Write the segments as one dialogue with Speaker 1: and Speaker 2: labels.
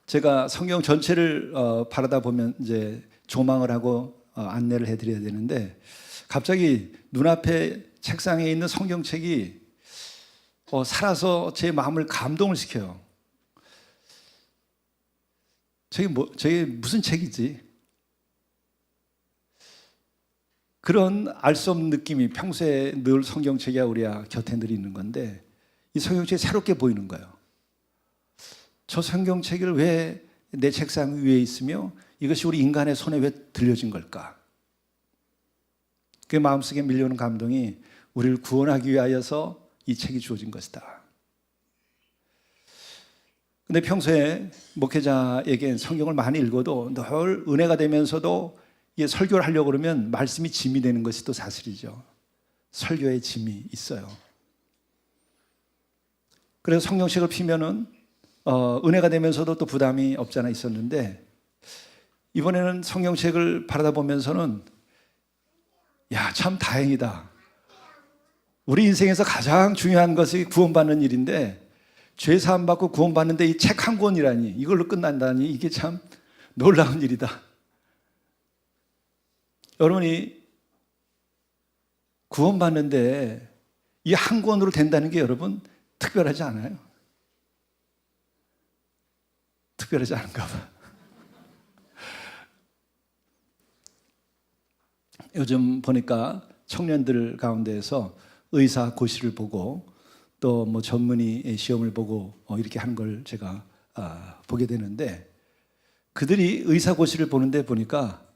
Speaker 1: 제가 성경 전체를 바라다 보면 이제 조망을 하고 안내를 해드려야 되는데 갑자기 눈앞에 책상에 있는 성경책이 살아서 제 마음을 감동을 시켜요. 저게 무슨 책이지? 그런 알 수 없는 느낌이 평소에 늘 성경책이 우리 곁에 늘 있는 건데 이 성경책이 새롭게 보이는 거예요. 저 성경책을 왜 내 책상 위에 있으며 이것이 우리 인간의 손에 왜 들려진 걸까? 그 마음속에 밀려오는 감동이 우리를 구원하기 위하여서 이 책이 주어진 것이다. 근데 평소에 목회자에게 성경을 많이 읽어도 늘 은혜가 되면서도 설교를 하려고 그러면 말씀이 짐이 되는 것이 또 사실이죠. 설교의 짐이 있어요. 그래서 성경책을 피면은 은혜가 되면서도 또 부담이 없잖아 있었는데 이번에는 성경책을 바라다 보면서는 참 다행이다. 우리 인생에서 가장 중요한 것이 구원받는 일인데 죄 사함 받고 구원받는데 이 책 한 권이라니 이걸로 끝난다니 이게 참 놀라운 일이다. 여러분이 구원받는데 이 한 권으로 된다는 게 여러분 특별하지 않아요? 특별하지 않은가 봐. 요즘 보니까 청년들 가운데에서 의사 고시를 보고 또 뭐 전문의 시험을 보고 이렇게 하는 걸 제가 보게 되는데 그들이 의사 고시를 보는데 보니까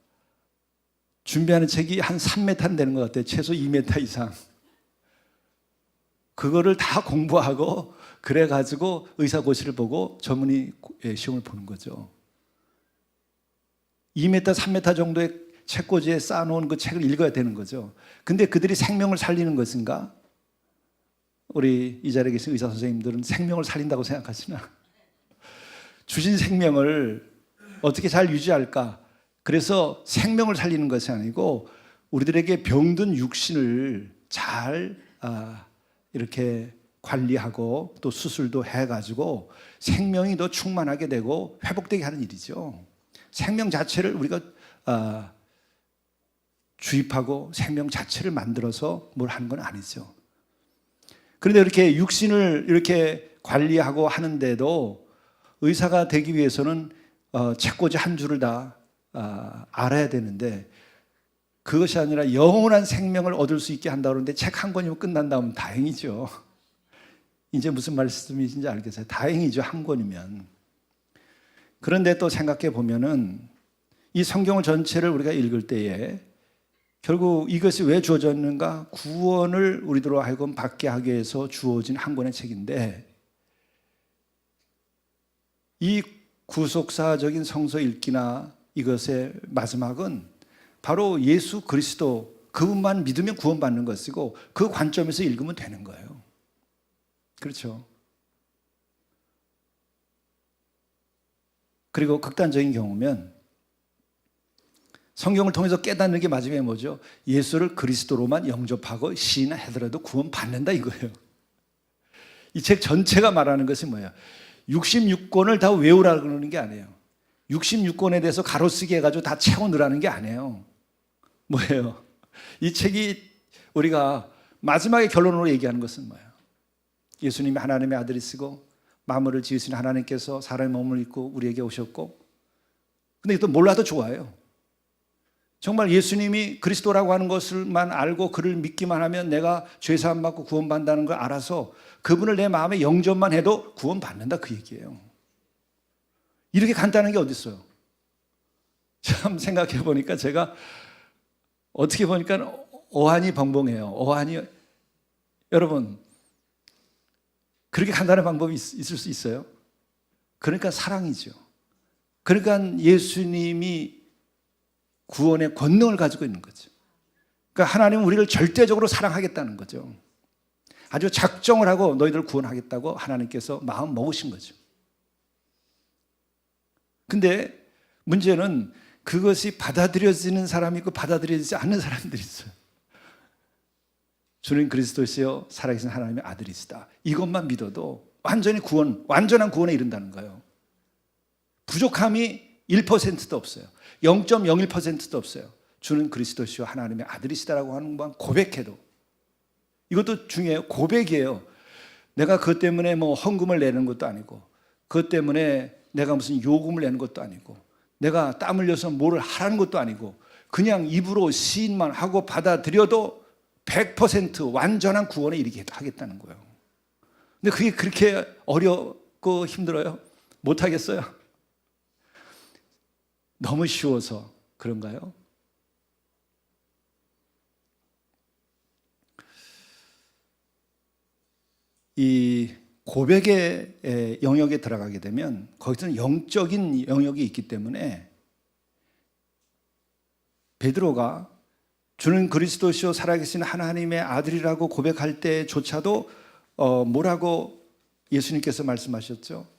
Speaker 1: 준비하는 책이 한 3m는 되는 것 같아요. 최소 2m 이상. 그거를 다 공부하고 그래가지고 의사고시를 보고 전문의 시험을 보는 거죠. 2m, 3m 정도의 책꽂이에 쌓아놓은 그 책을 읽어야 되는 거죠. 근데 그들이 생명을 살리는 것인가? 우리 이 자리에 계신 의사 선생님들은 생명을 살린다고 생각하시나? 주신 생명을 어떻게 잘 유지할까? 그래서 생명을 살리는 것이 아니고 우리들에게 병든 육신을 잘 이렇게 관리하고 또 수술도 해가지고 생명이 더 충만하게 되고 회복되게 하는 일이죠. 생명 자체를 우리가 주입하고 생명 자체를 만들어서 뭘 하는 건 아니죠. 그런데 이렇게 육신을 이렇게 관리하고 하는데도 의사가 되기 위해서는 책꽂이 한 줄을 다 알아야 되는데 그것이 아니라 영원한 생명을 얻을 수 있게 한다고 하는데 책 한 권이면 끝난다면 다행이죠. 이제 무슨 말씀이신지 알겠어요. 다행이죠, 한 권이면. 그런데 또 생각해 보면은 이 성경을 전체를 우리가 읽을 때에 결국 이것이 왜 주어졌는가? 구원을 우리들로 하여금 받게 하기 위해서 주어진 한 권의 책인데 이 구속사적인 성서 읽기나 이것의 마지막은 바로 예수 그리스도 그분만 믿으면 구원받는 것이고 그 관점에서 읽으면 되는 거예요. 그렇죠. 그리고 극단적인 경우면 성경을 통해서 깨닫는 게 마지막에 뭐죠? 예수를 그리스도로만 영접하고 시인하더라도 구원받는다 이거예요. 이 책 전체가 말하는 것이 뭐예요? 66권을 다 외우라고 그러는 게 아니에요. 66권에 대해서 가로쓰기 해가지고 다 채워 넣으라는 게 아니에요. 뭐예요? 이 책이 우리가 마지막에 결론으로 얘기하는 것은 뭐예요? 예수님이 하나님의 아들이시고 만물을 지으신 하나님께서 사람의 몸을 입고 우리에게 오셨고 근데 또 몰라도 좋아요. 정말 예수님이 그리스도라고 하는 것을만 알고 그를 믿기만 하면 내가 죄사함 받고 구원받는다는 걸 알아서 그분을 내 마음에 영접만 해도 구원받는다 그 얘기예요. 이렇게 간단한 게 어디 있어요? 참 생각해 보니까 제가 어떻게 보니까 어안이 벙벙해요. 어안이 여러분 그렇게 간단한 방법이 있을 수 있어요? 그러니까 사랑이죠. 그러니까 예수님이 구원의 권능을 가지고 있는 거죠. 그러니까 하나님은 우리를 절대적으로 사랑하겠다는 거죠. 아주 작정을 하고 너희들을 구원하겠다고 하나님께서 마음 먹으신 거죠. 근데 문제는 그것이 받아들여지는 사람이 있고 받아들여지지 않는 사람들이 있어요. 주는 그리스도시여 살아계신 하나님의 아들이시다. 이것만 믿어도 완전한 구원에 이른다는 거예요. 부족함이 1%도 없어요. 0.01%도 없어요. 주는 그리스도시요 하나님의 아들이시다라고 하는 것만 고백해도, 이것도 중요해요. 고백이에요. 내가 그것 때문에 뭐 헌금을 내는 것도 아니고, 그것 때문에 내가 무슨 요금을 내는 것도 아니고, 내가 땀 흘려서 뭐를 하라는 것도 아니고, 그냥 입으로 시인만 하고 받아들여도 100% 완전한 구원에 이르게 하겠다는 거예요. 근데 그게 그렇게 어렵고 힘들어요? 못하겠어요? 너무 쉬워서 그런가요? 이 고백의 영역에 들어가게 되면 거기서는 영적인 영역이 있기 때문에 베드로가 주는 그리스도시요 살아계신 하나님의 아들이라고 고백할 때조차도 뭐라고 예수님께서 말씀하셨죠?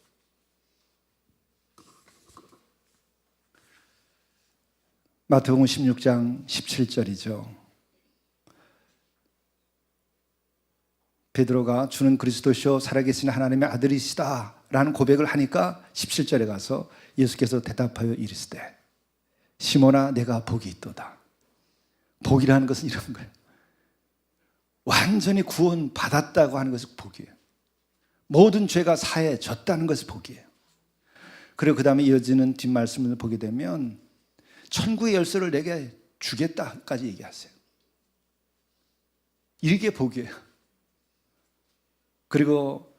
Speaker 1: 마태복음 16장 17절이죠. 베드로가 주는 그리스도시요 살아계신 하나님의 아들이시다 라는 고백을 하니까 17절에 가서 예수께서 대답하여 이르시되 시몬아 내가 복이 있도다. 복이라는 것은 이런 거예요. 완전히 구원 받았다고 하는 것이 복이에요. 모든 죄가 사해졌다는 것이 복이에요. 그리고 그 다음에 이어지는 뒷말씀을 보게 되면 천국의 열쇠를 내게 주겠다까지 얘기하세요. 이게 복이에요. 그리고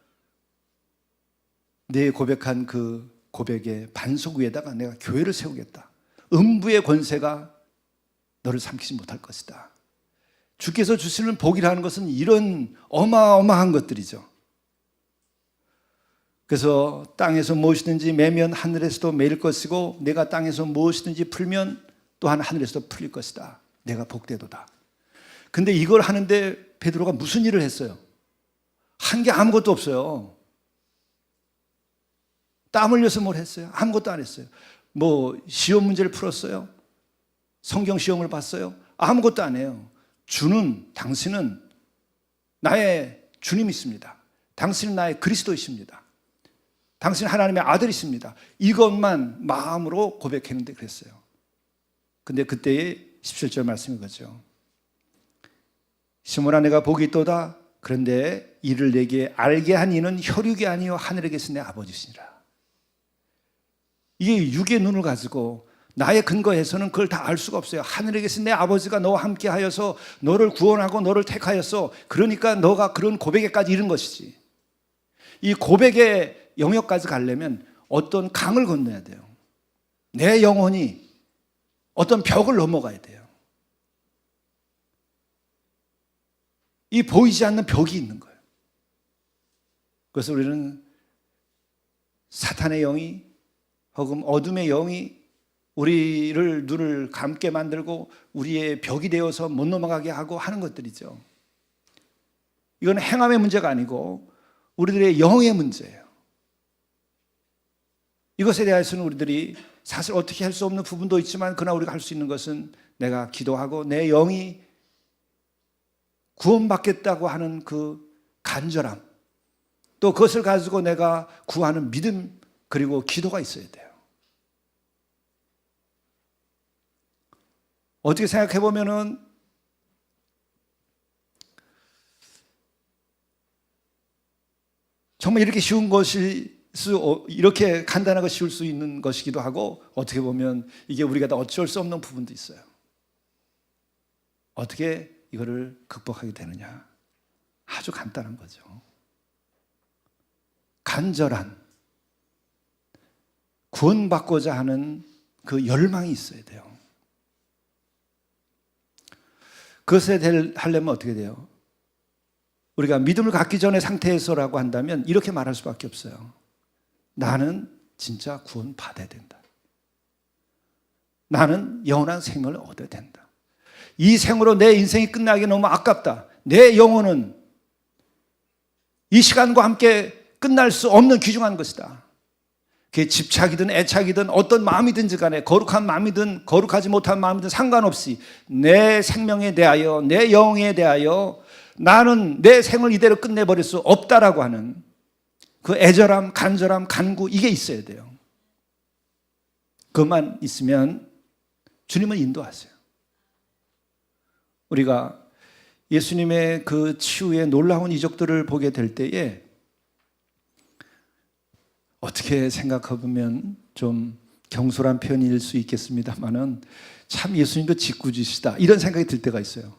Speaker 1: 내 고백한 그 고백의 반석 위에다가 내가 교회를 세우겠다. 음부의 권세가 너를 삼키지 못할 것이다. 주께서 주시는 복이라는 것은 이런 어마어마한 것들이죠. 그래서 땅에서 무엇이든지 매면 하늘에서도 매일 것이고 내가 땅에서 무엇이든지 풀면 또한 하늘에서도 풀릴 것이다. 내가 복되도다. 근데 이걸 하는데 베드로가 무슨 일을 했어요? 한 게 아무것도 없어요. 땀 흘려서 뭘 했어요? 아무것도 안 했어요. 뭐 시험 문제를 풀었어요? 성경 시험을 봤어요? 아무것도 안 해요. 당신은 나의 주님이십니다. 당신은 나의 그리스도이십니다. 당신은 하나님의 아들이십니다. 이것만 마음으로 고백했는데 그랬어요. 근데 그때의 17절 말씀이 그거죠. 시몬아 내가 복이 있도다. 그런데 이를 내게 알게 한 이는 혈육이 아니요 하늘에 계신 내 아버지시니라. 이게 육의 눈을 가지고 나의 근거에서는 그걸 다 알 수가 없어요. 하늘에 계신 내 아버지가 너와 함께 하여서 너를 구원하고 너를 택하였어. 그러니까 너가 그런 고백에까지 이른 것이지. 이 고백의 영역까지 가려면 어떤 강을 건너야 돼요. 내 영혼이 어떤 벽을 넘어가야 돼요. 이 보이지 않는 벽이 있는 거예요. 그래서 우리는 사탄의 영이 혹은 어둠의 영이 우리를 눈을 감게 만들고 우리의 벽이 되어서 못 넘어가게 하고 하는 것들이죠. 이건 행함의 문제가 아니고 우리들의 영의 문제예요. 이것에 대해서는 우리들이 사실 어떻게 할 수 없는 부분도 있지만 그러나 우리가 할 수 있는 것은 내가 기도하고 내 영이 구원받겠다고 하는 그 간절함, 또 그것을 가지고 내가 구하는 믿음, 그리고 기도가 있어야 돼요. 어떻게 생각해 보면은 정말 이렇게 쉬운 것이 이렇게 간단하고 쉬울 수 있는 것이기도 하고 어떻게 보면 이게 우리가 다 어쩔 수 없는 부분도 있어요. 어떻게 이거를 극복하게 되느냐? 아주 간단한 거죠. 간절한 구원받고자 하는 그 열망이 있어야 돼요. 그것에 하려면 어떻게 돼요? 우리가 믿음을 갖기 전의 상태에서라고 한다면 이렇게 말할 수밖에 없어요. 나는 진짜 구원받아야 된다. 나는 영원한 생명을 얻어야 된다. 이 생으로 내 인생이 끝나기 너무 아깝다. 내 영혼은 이 시간과 함께 끝날 수 없는 귀중한 것이다. 그게 집착이든 애착이든 어떤 마음이든지 간에 거룩한 마음이든 거룩하지 못한 마음이든 상관없이 내 생명에 대하여 내 영에 대하여 나는 내 생을 이대로 끝내버릴 수 없다라고 하는 그 애절함, 간절함, 간구 이게 있어야 돼요. 그것만 있으면 주님은 인도하세요. 우리가 예수님의 그 치유의 놀라운 이적들을 보게 될 때에 어떻게 생각해보면 좀 경솔한 표현일 수 있겠습니다만은 참 예수님도 짓궂으시다 이런 생각이 들 때가 있어요.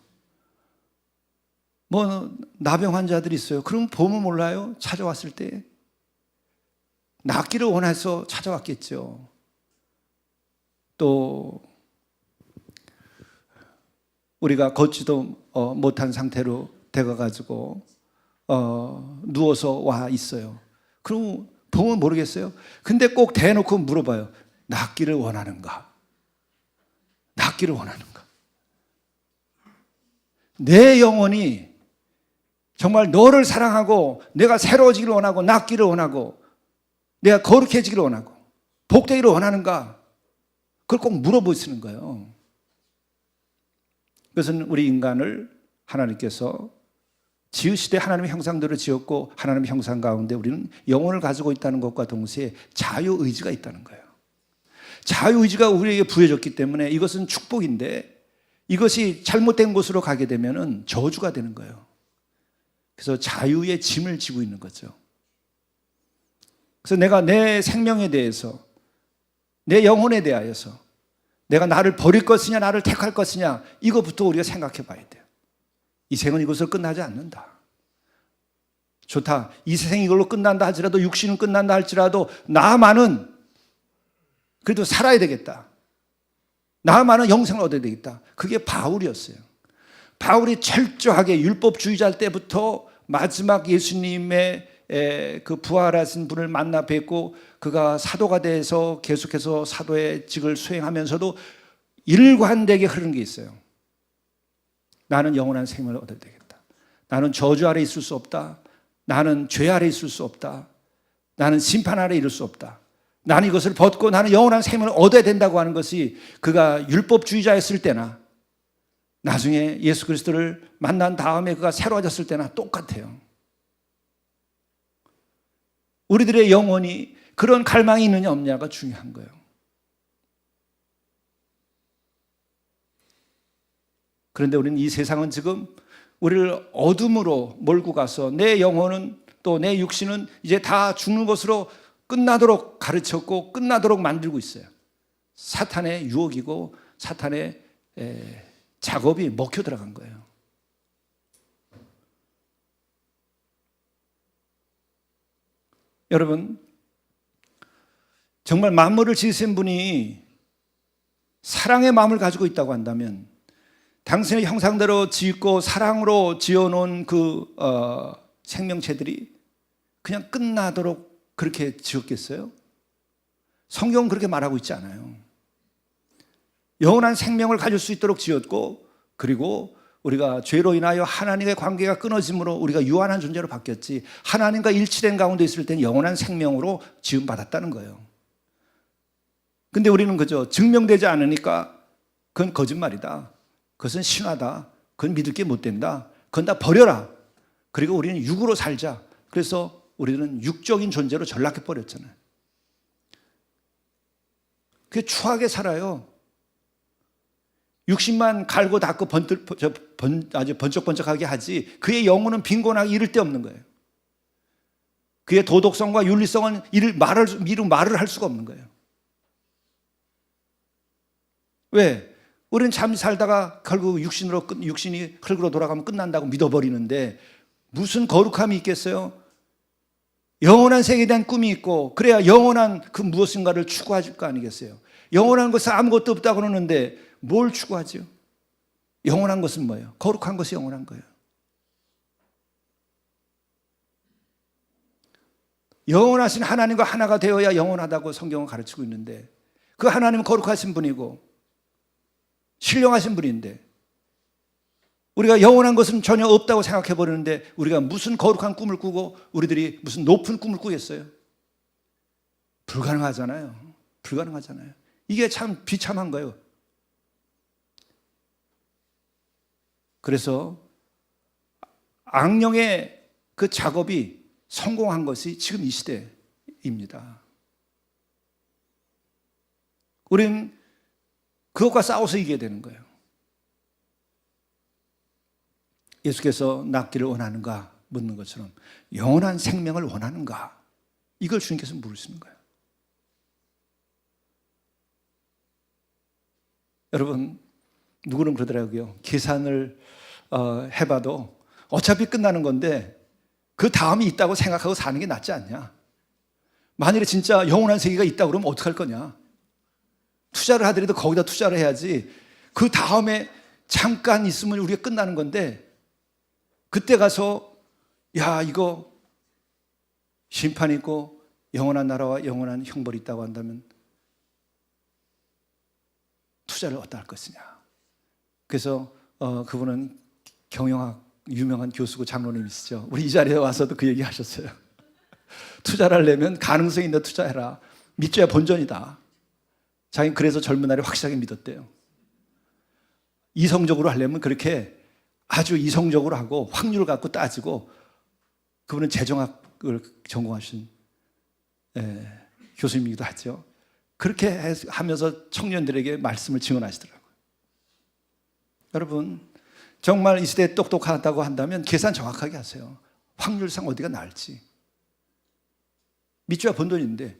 Speaker 1: 뭐 나병 환자들이 있어요. 그럼 보면 몰라요? 찾아왔을 때 낫기를 원해서 찾아왔겠죠. 또 우리가 걷지도 못한 상태로 되어가지고 누워서 와 있어요. 그럼 보면 모르겠어요. 근데 꼭 대놓고 물어봐요. 낫기를 원하는가? 낫기를 원하는가? 내 영혼이 정말 너를 사랑하고 내가 새로워지기를 원하고 낫기를 원하고 내가 거룩해지기를 원하고 복되기를 원하는가? 그걸 꼭 물어보시는 거예요. 그것은 우리 인간을 하나님께서 지으시되 하나님의 형상대로 지었고 하나님의 형상 가운데 우리는 영혼을 가지고 있다는 것과 동시에 자유의지가 있다는 거예요. 자유의지가 우리에게 부여졌기 때문에 이것은 축복인데 이것이 잘못된 곳으로 가게 되면 저주가 되는 거예요. 그래서 자유의 짐을 지고 있는 거죠. 그래서 내가 내 생명에 대해서 내 영혼에 대하여서 내가 나를 버릴 것이냐 나를 택할 것이냐 이것부터 우리가 생각해 봐야 돼요. 이 생은 이것으로 끝나지 않는다. 좋다. 이 세상이 이걸로 끝난다 할지라도 육신은 끝난다 할지라도 나만은 그래도 살아야 되겠다. 나만은 영생을 얻어야 되겠다. 그게 바울이었어요. 바울이 철저하게 율법주의자 때부터 마지막 예수님의 그 부활하신 분을 만나 뵙고 그가 사도가 돼서 계속해서 사도의 직을 수행하면서도 일관되게 흐르는 게 있어요. 나는 영원한 생명을 얻어야 되겠다. 나는 저주 아래 있을 수 없다. 나는 죄 아래 있을 수 없다. 나는 심판 아래 이를 수 없다. 나는 이것을 벗고 나는 영원한 생명을 얻어야 된다고 하는 것이 그가 율법주의자였을 때나 나중에 예수 그리스도를 만난 다음에 그가 새로워졌을 때나 똑같아요. 우리들의 영혼이 그런 갈망이 있느냐 없느냐가 중요한 거예요. 그런데 우리는 이 세상은 지금 우리를 어둠으로 몰고 가서 내 영혼은 또 내 육신은 이제 다 죽는 것으로 끝나도록 가르쳤고 끝나도록 만들고 있어요. 사탄의 유혹이고 사탄의 작업이 먹혀 들어간 거예요. 여러분, 정말 만물을 지으신 분이 사랑의 마음을 가지고 있다고 한다면 당신의 형상대로 짓고 사랑으로 지어놓은 그 생명체들이 그냥 끝나도록 그렇게 지었겠어요? 성경은 그렇게 말하고 있지 않아요. 영원한 생명을 가질 수 있도록 지었고 그리고 우리가 죄로 인하여 하나님의 관계가 끊어짐으로 우리가 유한한 존재로 바뀌었지 하나님과 일치된 가운데 있을 때는 영원한 생명으로 지음받았다는 거예요. 근데 우리는 그저 증명되지 않으니까 그건 거짓말이다. 그것은 신화다. 그건 믿을 게 못 된다. 그건 다 버려라. 그리고 우리는 육으로 살자. 그래서 우리는 육적인 존재로 전락해 버렸잖아요. 그게 추하게 살아요. 육신만 갈고 닦고 아주 번쩍번쩍하게 하지 그의 영혼은 빈곤하게 이를 데 없는 거예요. 그의 도덕성과 윤리성은 말을 할 수가 없는 거예요. 왜? 우리는 잠시 살다가 결국 육신이 흙으로 돌아가면 끝난다고 믿어버리는데 무슨 거룩함이 있겠어요? 영원한 세계에 대한 꿈이 있고 그래야 영원한 그 무엇인가를 추구할 거 아니겠어요? 영원한 것은 아무것도 없다고 그러는데 뭘 추구하죠? 영원한 것은 뭐예요? 거룩한 것이 영원한 거예요. 영원하신 하나님과 하나가 되어야 영원하다고 성경은 가르치고 있는데 그 하나님은 거룩하신 분이고 신령하신 분인데 우리가 영원한 것은 전혀 없다고 생각해 버리는데 우리가 무슨 거룩한 꿈을 꾸고 우리들이 무슨 높은 꿈을 꾸겠어요? 불가능하잖아요. 불가능하잖아요. 이게 참 비참한 거예요. 그래서 악령의 그 작업이 성공한 것이 지금 이 시대입니다. 우리는 그것과 싸워서 이겨야 되는 거예요. 예수께서 낫기를 원하는가 묻는 것처럼 영원한 생명을 원하는가, 이걸 주님께서 물으시는 거예요. 여러분, 누구는 그러더라고요. 계산을 해봐도 어차피 끝나는 건데 그 다음이 있다고 생각하고 사는 게 낫지 않냐. 만일에 진짜 영원한 세계가 있다고 그러면 어떡할 거냐. 투자를 하더라도 거기다 투자를 해야지. 그 다음에 잠깐 있으면 우리가 끝나는 건데, 그때 가서 야, 이거 심판 있고 영원한 나라와 영원한 형벌이 있다고 한다면 투자를 어디다 할 것이냐. 그래서 그분은 경영학 유명한 교수고 장로님이시죠. 우리 이 자리에 와서도 그 얘기 하셨어요. 투자를 하려면 가능성 있는 투자해라. 믿져야 본전이다. 자기는 그래서 젊은 날에 확실하게 믿었대요. 이성적으로 하려면 그렇게 아주 이성적으로 하고 확률을 갖고 따지고, 그분은 재정학을 전공하신 교수님이기도 하죠. 그렇게 하면서 청년들에게 말씀을 증언하시더라고요. 여러분, 정말 이 시대에 똑똑하다고 한다면 계산 정확하게 하세요. 확률상 어디가 나을지. 믿져야 본돈인데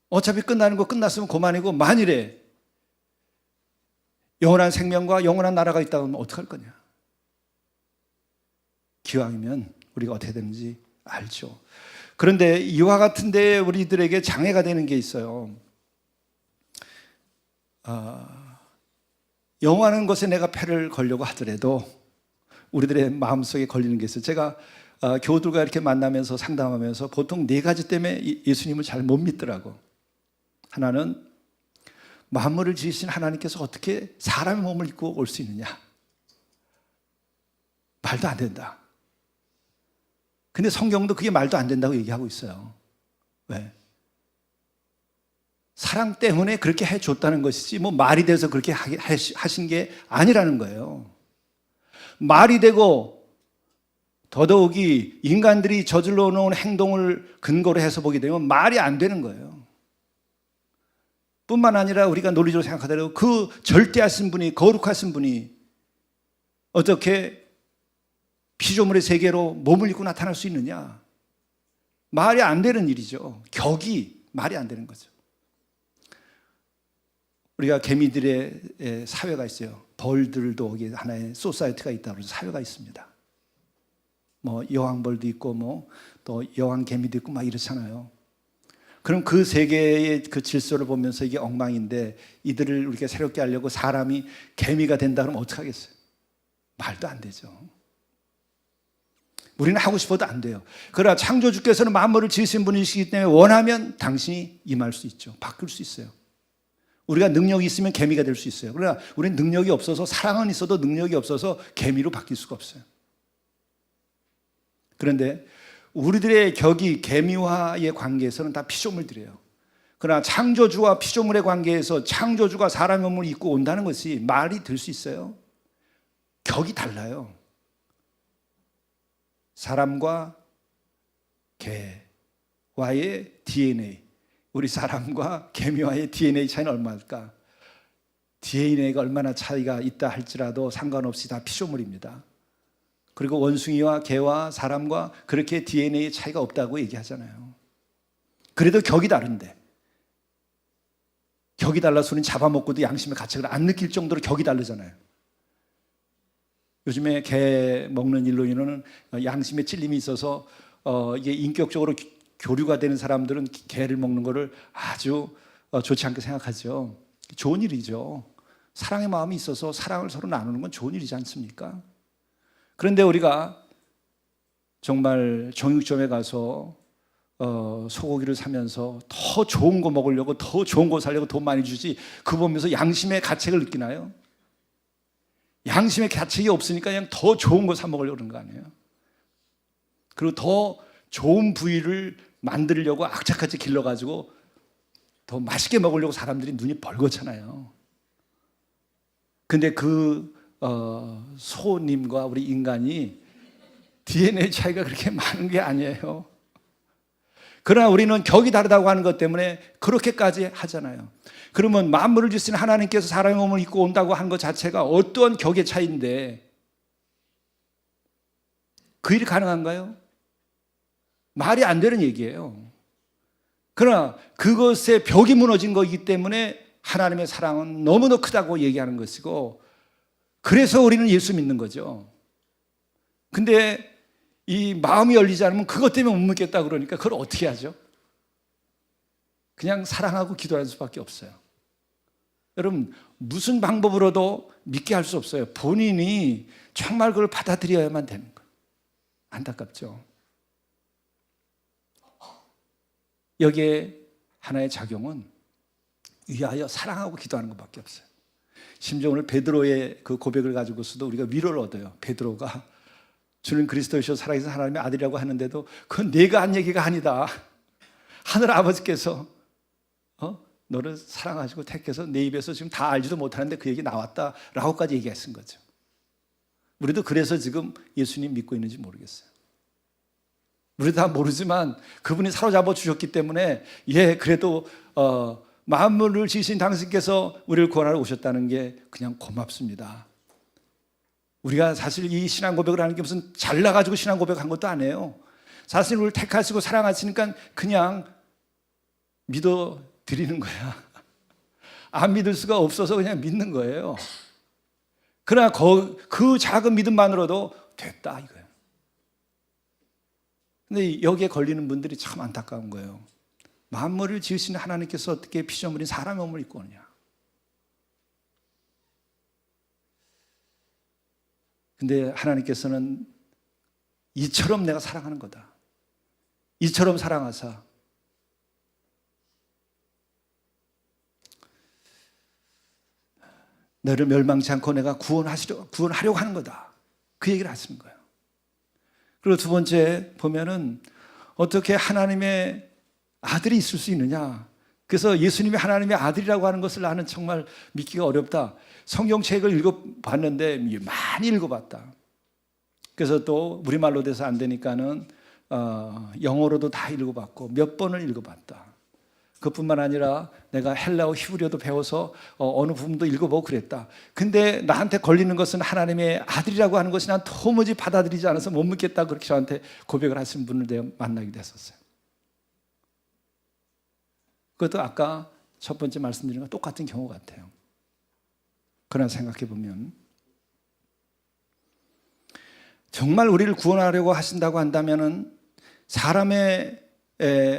Speaker 1: 어차피 끝나는 거 끝났으면 그만이고, 만일에 영원한 생명과 영원한 나라가 있다고 하면 어떡할 거냐. 기왕이면 우리가 어떻게 되는지 알죠. 그런데 이와 같은 데 우리들에게 장애가 되는 게 있어요. 영원한 것에 내가 패를 걸려고 하더라도 우리들의 마음속에 걸리는 게 있어요. 제가 교우들과 이렇게 만나면서 상담하면서 보통 네 가지 때문에 예수님을 잘 못 믿더라고. 하나는 만물을 지으신 하나님께서 어떻게 사람의 몸을 입고 올 수 있느냐. 말도 안 된다. 근데 성경도 그게 말도 안 된다고 얘기하고 있어요. 왜? 사랑 때문에 그렇게 해줬다는 것이지 뭐 말이 돼서 그렇게 하신 게 아니라는 거예요. 말이 되고 더더욱이 인간들이 저질러 놓은 행동을 근거로 해서 보게 되면 말이 안 되는 거예요. 뿐만 아니라 우리가 논리적으로 생각하더라도 그 절대하신 분이, 거룩하신 분이 어떻게 피조물의 세계로 몸을 입고 나타날 수 있느냐. 말이 안 되는 일이죠. 격이 말이 안 되는 거죠. 우리가 개미들의 사회가 있어요. 벌들도 거기에 하나의 소사이어티가 있다고 해서 사회가 있습니다. 뭐 여왕벌도 있고 뭐 또 여왕 개미도 있고 막 이렇잖아요. 그럼 그 세계의 그 질서를 보면서 이게 엉망인데 이들을 우리가 새롭게 하려고 사람이 개미가 된다 그러면 어떡하겠어요? 말도 안 되죠. 우리는 하고 싶어도 안 돼요. 그러나 창조주께서는 만물을 지으신 분이시기 때문에 원하면 당신이 임할 수 있죠. 바꿀 수 있어요. 우리가 능력이 있으면 개미가 될 수 있어요. 그러나 우리는 능력이 없어서, 사랑은 있어도 능력이 없어서 개미로 바뀔 수가 없어요. 그런데 우리들의 격이 개미와의 관계에서는 다 피조물들이에요. 그러나 창조주와 피조물의 관계에서 창조주가 사람의 몸을 입고 온다는 것이 말이 될 수 있어요? 격이 달라요. 사람과 개와의 DNA, 우리 사람과 개미와의 DNA 차이는 얼마일까? DNA가 얼마나 차이가 있다 할지라도 상관없이 다 피조물입니다. 그리고 원숭이와 개와 사람과 그렇게 DNA 차이가 없다고 얘기하잖아요. 그래도 격이 다른데, 격이 달라서 우리는 잡아먹고도 양심의 가책을 안 느낄 정도로 격이 다르잖아요. 요즘에 개 먹는 일로 인하는 양심에 찔림이 있어서 이게 인격적으로 교류가 되는 사람들은 개를 먹는 거를 아주 좋지 않게 생각하죠. 좋은 일이죠. 사랑의 마음이 있어서 사랑을 서로 나누는 건 좋은 일이지 않습니까? 그런데 우리가 정말 정육점에 가서 소고기를 사면서 더 좋은 거 먹으려고, 더 좋은 거 사려고 돈 많이 주지, 그거 보면서 양심의 가책을 느끼나요? 양심의 가책이 없으니까 그냥 더 좋은 거 사 먹으려고 그러는 거 아니에요? 그리고 더 좋은 부위를 만들려고 악착같이 길러가지고 더 맛있게 먹으려고 사람들이 눈이 벌겋잖아요. 근데 그 소님과 우리 인간이 DNA 차이가 그렇게 많은 게 아니에요. 그러나 우리는 격이 다르다고 하는 것 때문에 그렇게까지 하잖아요. 그러면 만물을 지으신 하나님께서 사람의 몸을 입고 온다고 하는 것 자체가 어떠한 격의 차이인데 그 일이 가능한가요? 말이 안 되는 얘기예요. 그러나 그것의 벽이 무너진 거이기 때문에 하나님의 사랑은 너무나 크다고 얘기하는 것이고, 그래서 우리는 예수 믿는 거죠. 근데 이 마음이 열리지 않으면 그것 때문에 못 믿겠다 그러니까 그걸 어떻게 하죠? 그냥 사랑하고 기도하는 수밖에 없어요. 여러분, 무슨 방법으로도 믿게 할 수 없어요. 본인이 정말 그걸 받아들여야만 되는 거예요. 안타깝죠. 여기에 하나의 작용은 위하여 사랑하고 기도하는 것밖에 없어요. 심지어 오늘 베드로의 그 고백을 가지고서도 우리가 위로를 얻어요. 베드로가 주는 그리스도이셔 살아계신 하나님의 아들이라고 하는데도 그건 내가 한 얘기가 아니다. 하늘 아버지께서 너를 사랑하시고 택해서 내 입에서 지금 다 알지도 못하는데 그 얘기 나왔다라고까지 얘기했은 거죠. 우리도 그래서 지금 예수님 믿고 있는지 모르겠어요. 우리도 다 모르지만 그분이 사로잡아 주셨기 때문에 그래도 만물을 지으신 당신께서 우리를 구원하러 오셨다는 게 그냥 고맙습니다. 우리가 사실 이 신앙 고백을 하는 게 무슨 잘나가지고 신앙 고백한 것도 아니에요. 사실 우리를 택하시고 사랑하시니까 그냥 믿어 드리는 거야. 안 믿을 수가 없어서 그냥 믿는 거예요. 그러나 그 작은 믿음만으로도 됐다 이거예요. 근데 여기에 걸리는 분들이 참 안타까운 거예요. 만물을 지으신 하나님께서 어떻게 피조물인 사람의 몸을 입고 오느냐. 근데 하나님께서는 이처럼 내가 사랑하는 거다. 이처럼 사랑하사 너를 멸망치 않고 내가 구원하려고 하는 거다. 그 얘기를 하시는 거예요. 그리고 두 번째 보면은 어떻게 하나님의 아들이 있을 수 있느냐. 그래서 예수님이 하나님의 아들이라고 하는 것을 나는 정말 믿기가 어렵다. 성경책을 읽어봤는데 많이 읽어봤다. 그래서 또 우리말로 돼서 안 되니까는 영어로도 다 읽어봤고 몇 번을 읽어봤다. 그뿐만 아니라 내가 헬라어 히브리어도 배워서 어느 부분도 읽어보고 그랬다. 근데 나한테 걸리는 것은 하나님의 아들이라고 하는 것이 난 도무지 받아들이지 않아서 못 믿겠다. 그렇게 저한테 고백을 하신 분을 내가 만나게 됐었어요. 그것도 아까 첫 번째 말씀드린 것 똑같은 경우 같아요. 그러나 생각해 보면 정말 우리를 구원하려고 하신다고 한다면은 사람의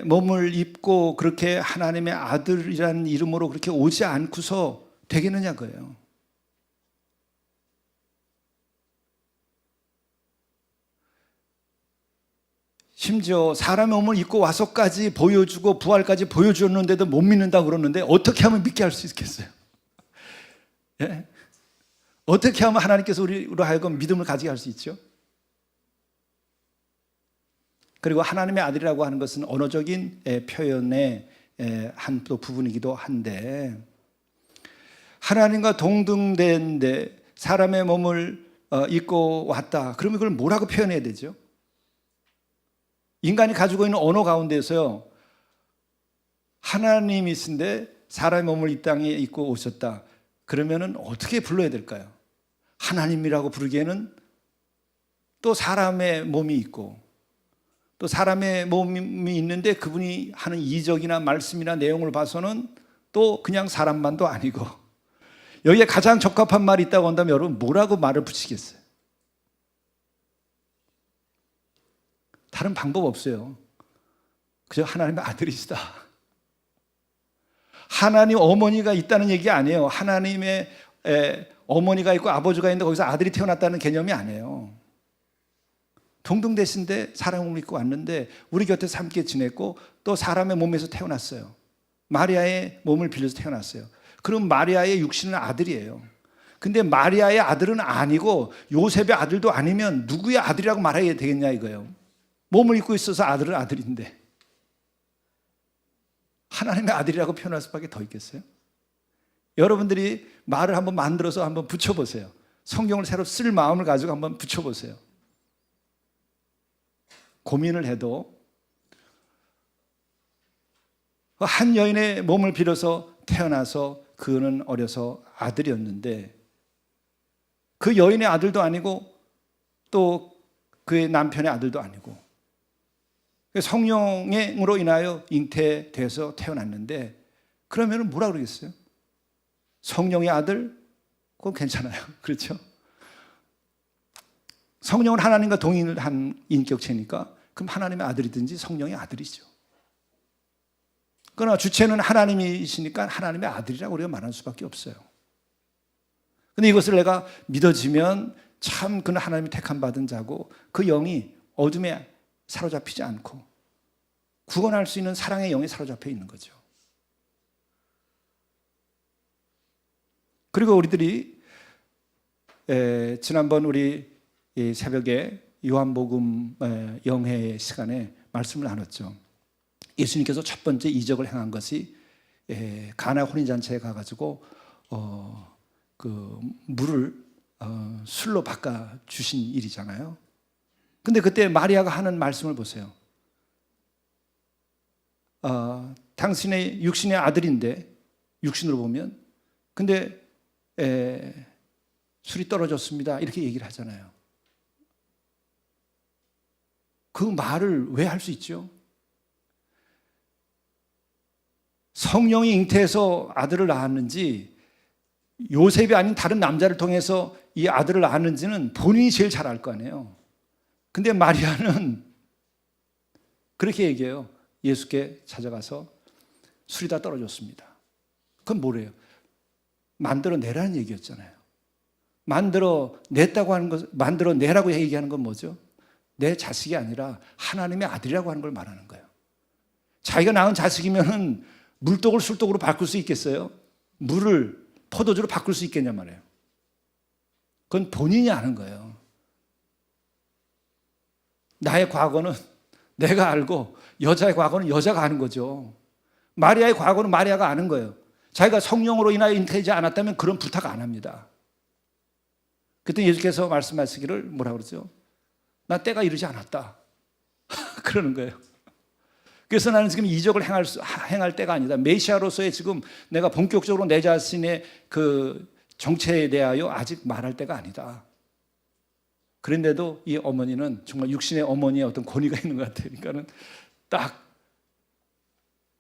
Speaker 1: 몸을 입고 그렇게 하나님의 아들이라는 이름으로 그렇게 오지 않고서 되겠느냐 그예요. 심지어 사람의 몸을 입고 와서까지 보여주고 부활까지 보여주었는데도 못 믿는다고 그러는데 어떻게 하면 믿게 할 수 있겠어요? 예? 어떻게 하면 하나님께서 우리로 하여금 믿음을 가지게 할 수 있죠? 그리고 하나님의 아들이라고 하는 것은 언어적인 표현의 한 또 부분이기도 한데, 하나님과 동등된데 사람의 몸을 입고 왔다. 그러면 그걸 뭐라고 표현해야 되죠? 인간이 가지고 있는 언어 가운데서요, 하나님이신데 사람의 몸을 이 땅에 입고 오셨다. 그러면은 어떻게 불러야 될까요? 하나님이라고 부르기에는 또 사람의 몸이 있고, 또 사람의 몸이 있는데 그분이 하는 이적이나 말씀이나 내용을 봐서는 또 그냥 사람만도 아니고, 여기에 가장 적합한 말이 있다고 한다면 여러분 뭐라고 말을 붙이겠어요? 다른 방법 없어요. 그저 하나님의 아들이시다. 하나님 어머니가 있다는 얘기 아니에요. 하나님의 어머니가 있고 아버지가 있는데 거기서 아들이 태어났다는 개념이 아니에요. 동등되신데 사람의 몸을 입고 왔는데 우리 곁에서 함께 지냈고 또 사람의 몸에서 태어났어요. 마리아의 몸을 빌려서 태어났어요. 그럼 마리아의 육신은 아들이에요. 근데 마리아의 아들은 아니고 요셉의 아들도 아니면 누구의 아들이라고 말해야 되겠냐 이거예요. 몸을 입고 있어서 아들은 아들인데 하나님의 아들이라고 표현할 수밖에 더 있겠어요? 여러분들이 말을 한번 만들어서 한번 붙여보세요. 성경을 새로 쓸 마음을 가지고 한번 붙여보세요. 고민을 해도 한 여인의 몸을 빌어서 태어나서 그는 어려서 아들이었는데 그 여인의 아들도 아니고 또 그의 남편의 아들도 아니고 성령으로 인하여 잉태돼서 태어났는데 그러면 뭐라 그러겠어요? 성령의 아들? 그건 괜찮아요. 그렇죠? 성령은 하나님과 동일을 한 인격체니까 그럼 하나님의 아들이든지 성령의 아들이죠. 그러나 주체는 하나님이시니까 하나님의 아들이라고 우리가 말할 수밖에 없어요. 근데 이것을 내가 믿어지면 참 그는 하나님이 택함 받은 자고 그 영이 어둠에 사로잡히지 않고 구원할 수 있는 사랑의 영에 사로잡혀 있는 거죠. 그리고 우리들이 지난번 우리 새벽에 요한복음 영회 시간에 말씀을 나눴죠. 예수님께서 첫 번째 이적을 행한 것이 가나 혼인잔치에 가가지고 그 물을 술로 바꿔 주신 일이잖아요. 근데 그때 마리아가 하는 말씀을 보세요. 당신의 육신의 아들인데 육신으로 보면 근데 술이 떨어졌습니다 이렇게 얘기를 하잖아요. 그 말을 왜 할 수 있죠? 성령이 잉태해서 아들을 낳았는지 요셉이 아닌 다른 남자를 통해서 이 아들을 낳았는지는 본인이 제일 잘 알 거 아니에요. 근데 마리아는 그렇게 얘기해요. 예수께 찾아가서 술이 다 떨어졌습니다. 그건 뭐래요? 만들어내라는 얘기였잖아요. 만들어냈다고 하는 것, 만들어내라고 얘기하는 건 뭐죠? 내 자식이 아니라 하나님의 아들이라고 하는 걸 말하는 거예요. 자기가 낳은 자식이면은 물독을 술독으로 바꿀 수 있겠어요? 물을 포도주로 바꿀 수 있겠냐 말이에요. 그건 본인이 아는 거예요. 나의 과거는 내가 알고 여자의 과거는 여자가 아는 거죠. 마리아의 과거는 마리아가 아는 거예요. 자기가 성령으로 인하여 잉태되지 않았다면 그런 부탁 안 합니다. 그때 예수께서 말씀하시기를 뭐라 그러죠? 나 때가 이르지 않았다. 그러는 거예요. 그래서 나는 지금 이적을 행할 때가 아니다. 메시아로서의 지금 내가 본격적으로 내 자신의 그 정체에 대하여 아직 말할 때가 아니다. 그런데도 이 어머니는 정말 육신의 어머니의 어떤 권위가 있는 것 같아요. 그러니까는 딱